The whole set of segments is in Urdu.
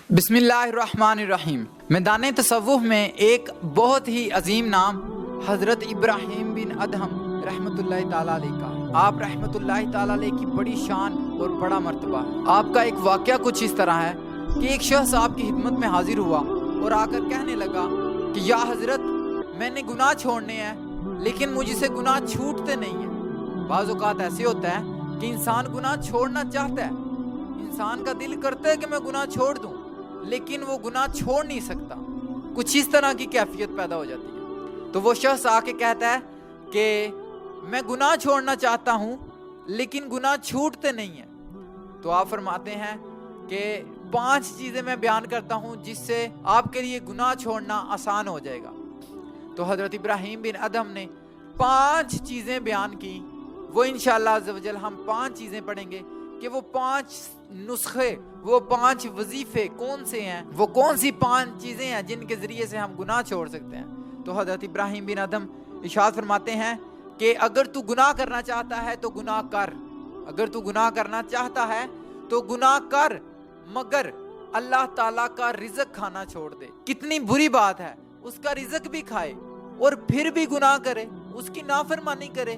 بسم اللہ الرحمن الرحیم۔ میدان تصوف میں ایک بہت ہی عظیم نام حضرت ابراہیم بن ادہم رحمۃ اللہ تعالیٰ علیہ کا ہے۔ آپ رحمۃ اللہ تعالیٰ علیہ کی بڑی شان اور بڑا مرتبہ ہے۔ آپ کا ایک واقعہ کچھ اس طرح ہے کہ ایک شخص آپ کی خدمت میں حاضر ہوا اور آ کر کہنے لگا کہ یا حضرت، میں نے گناہ چھوڑنے ہیں لیکن مجھ سے گناہ چھوٹتے نہیں ہیں۔ بعض اوقات ایسے ہوتا ہے کہ انسان گناہ چھوڑنا چاہتا ہے، انسان کا دل کرتا ہے کہ میں گناہ چھوڑ دوں، لیکن وہ گناہ چھوڑ نہیں سکتا۔ کچھ اس طرح کی کیفیت پیدا ہو جاتی ہے۔ تو وہ شخص آ کے کہتا ہے کہ میں گناہ چھوڑنا چاہتا ہوں لیکن گناہ چھوٹتے نہیں ہیں۔ تو آپ فرماتے ہیں کہ 5 چیزیں میں بیان کرتا ہوں جس سے آپ کے لیے گناہ چھوڑنا آسان ہو جائے گا۔ تو حضرت ابراہیم بن ادہم نے 5 چیزیں بیان کی۔ وہ انشاءاللہ عز و جل ہم 5 چیزیں پڑھیں گے کہ وہ 5 نسخے، وہ 5 وظیفے کون سے ہیں، وہ کون سی 5 چیزیں ہیں جن کے ذریعے سے ہم گناہ چھوڑ سکتے ہیں۔ تو حضرت ابراہیم بن ادہم ارشاد فرماتے ہیں کہ اگر تو گناہ کرنا چاہتا ہے تو گناہ کر، اگر تو گناہ کرنا چاہتا ہے تو گناہ کر، مگر اللہ تعالیٰ کا رزق کھانا چھوڑ دے۔ کتنی بری بات ہے، اس کا رزق بھی کھائے اور پھر بھی گناہ کرے، اس کی نافرمانی کرے۔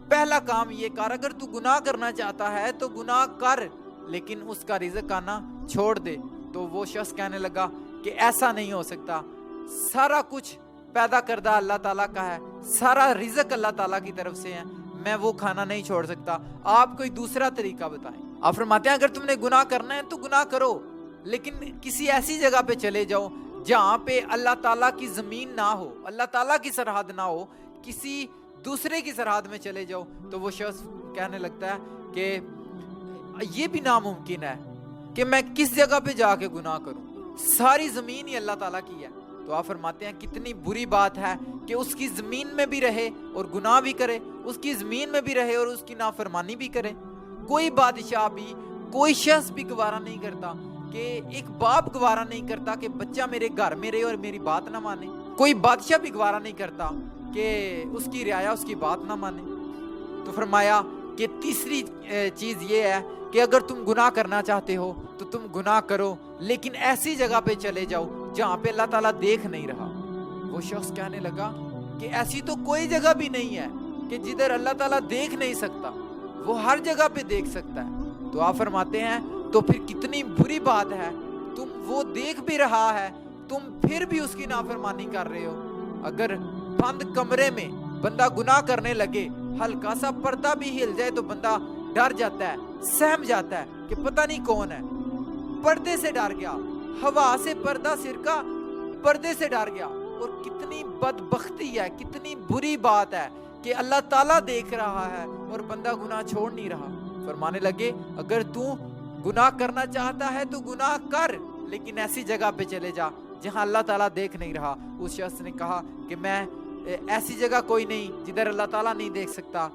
پہلا کام یہ کر، اگر تو گناہ کرنا چاہتا ہے تو گناہ کر لیکن اس کا رزق آنا چھوڑ دے۔ تو وہ شخص کہنے لگا کہ ایسا نہیں ہو سکتا، سارا کچھ پیدا کردہ اللہ تعالیٰ کا ہے، سارا رزق اللہ تعالیٰ کی طرف سے ہے، میں وہ کھانا نہیں چھوڑ سکتا، آپ کوئی دوسرا طریقہ بتائیں۔ آپ فرماتے ہیں اگر تم نے گناہ کرنا ہے تو گناہ کرو، لیکن کسی ایسی جگہ پہ چلے جاؤ جہاں پہ اللہ تعالیٰ کی زمین نہ ہو، اللہ تعالیٰ کی سرحد نہ ہو، کسی دوسرے کی سرحد میں چلے جاؤ۔ تو وہ شخص کہنے لگتا ہے کہ یہ بھی ناممکن ہے کہ میں کس جگہ پہ جا کے گناہ کروں، ساری زمین ہی اللہ تعالیٰ کی ہے۔ تو آپ فرماتے ہیں کتنی بری بات ہے کہ اس کی زمین میں بھی رہے اور گناہ بھی کرے، اس کی زمین میں بھی رہے اور اس کی نافرمانی بھی کرے۔ کوئی بادشاہ بھی، کوئی شخص بھی گوارا نہیں کرتا، کہ ایک باپ گوارا نہیں کرتا کہ بچہ میرے گھر میں رہے اور میری بات نہ مانے۔ کوئی بادشاہ بھی گوارا نہیں کرتا کہ اس کی رعایا اس کی بات نہ مانے۔ تو فرمایا کہ تیسری چیز یہ ہے کہ اگر تم گناہ کرنا چاہتے ہو تو تم گناہ کرو، لیکن ایسی جگہ پہ چلے جاؤ جہاں پہ اللہ تعالیٰ دیکھ نہیں رہا۔ وہ شخص کہنے لگا کہ ایسی تو کوئی جگہ بھی نہیں ہے کہ جدھر اللہ تعالیٰ دیکھ نہیں سکتا، وہ ہر جگہ پہ دیکھ سکتا ہے۔ تو آپ فرماتے ہیں تو پھر کتنی بری بات ہے، تم وہ دیکھ بھی رہا ہے، تم پھر بھی اس کی نافرمانی کر رہے ہو۔ اگر بند کمرے میں بندہ گناہ کرنے لگے، ہلکا سا پردہ بھی ہل جائے تو بندہ ڈر جاتا ہے، سہم جاتا ہے کہ پتہ نہیں کون ہے، پردے سے ڈر گیا، ہوا سے پردہ سرکا، پردے سے ڈر گیا۔ اور کتنی بدبختی ہے، کتنی بری بات ہے کہ اللہ تعالیٰ دیکھ رہا ہے اور بندہ گناہ چھوڑ نہیں رہا۔ فرمانے لگے اگر تو گناہ کرنا چاہتا ہے تو گناہ کر، لیکن ایسی جگہ پہ چلے جا جہاں اللہ تعالیٰ دیکھ نہیں رہا۔ اس شخص نے کہا کہ میں ایسی جگہ کوئی نہیں جدھر اللہ تعالیٰ نہیں دیکھ سکتا،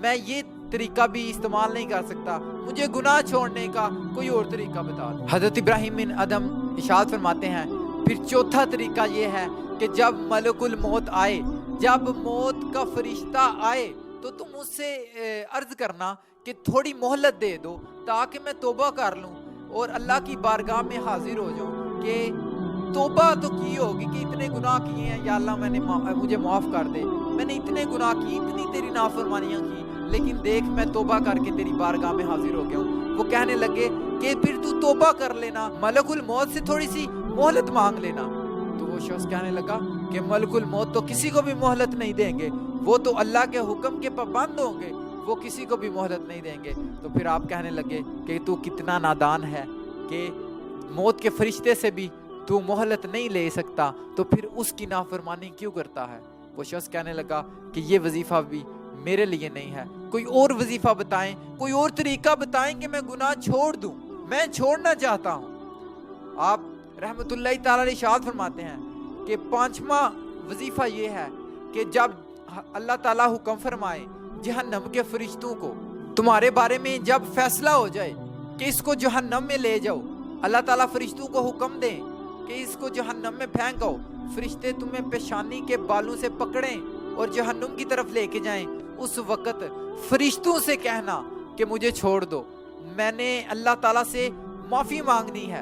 میں یہ طریقہ بھی استعمال نہیں کر سکتا، مجھے گناہ چھوڑنے کا کوئی اور طریقہ بتا دو۔ حضرت ابراہیم بن ادہم ارشاد فرماتے ہیں پھر چوتھا طریقہ یہ ہے کہ جب ملک الموت آئے، جب موت کا فرشتہ آئے تو تم اس سے عرض کرنا کہ تھوڑی مہلت دے دو تاکہ میں توبہ کر لوں اور اللہ کی بارگاہ میں حاضر ہو جاؤں کہ توبہ تو کی ہوگی کہ اتنے گناہ کیے ہیں، یا اللہ مجھے معاف کر دے، میں نے اتنے گناہ کی، اتنی تیری نافرمانیاں کی، لیکن دیکھ میں توبہ کر کے تیری بارگاہ میں حاضر ہو گیا ہوں۔ وہ کہنے لگے کہ پھر تو توبہ کر لینا، ملک الموت سے تھوڑی سی مہلت مانگ لینا۔ تو وہ شخص کہنے لگا کہ ملک الموت تو کسی کو بھی مہلت نہیں دیں گے، وہ تو اللہ کے حکم کے پابند ہوں گے، وہ کسی کو بھی مہلت نہیں دیں گے۔ تو پھر آپ کہنے لگے کہ تو کتنا نادان ہے کہ موت کے فرشتے سے بھی تو مہلت نہیں لے سکتا، تو پھر اس کی نافرمانی کیوں کرتا ہے؟ وہ شخص کہنے لگا کہ یہ وظیفہ بھی میرے لیے نہیں ہے، کوئی اور وظیفہ بتائیں، کوئی اور طریقہ بتائیں کہ میں گناہ چھوڑ دوں، میں چھوڑنا چاہتا ہوں۔ آپ رحمت اللہ تعالیٰ ارشاد فرماتے ہیں کہ 5واں وظیفہ یہ ہے کہ جب اللہ تعالیٰ حکم فرمائے جہنم کے فرشتوں کو، تمہارے بارے میں جب فیصلہ ہو جائے کہ اس کو جہنم میں لے جاؤ، اللہ تعالیٰ فرشتوں کو حکم دیں کہ اس کو جہنم میں پھینکو، فرشتے تمہیں پیشانی کے بالوں سے پکڑیں اور جہنم کی طرف لے کے جائیں، اس وقت فرشتوں سے کہنا کہ مجھے چھوڑ دو، میں نے اللہ تعالیٰ سے معافی مانگنی ہے،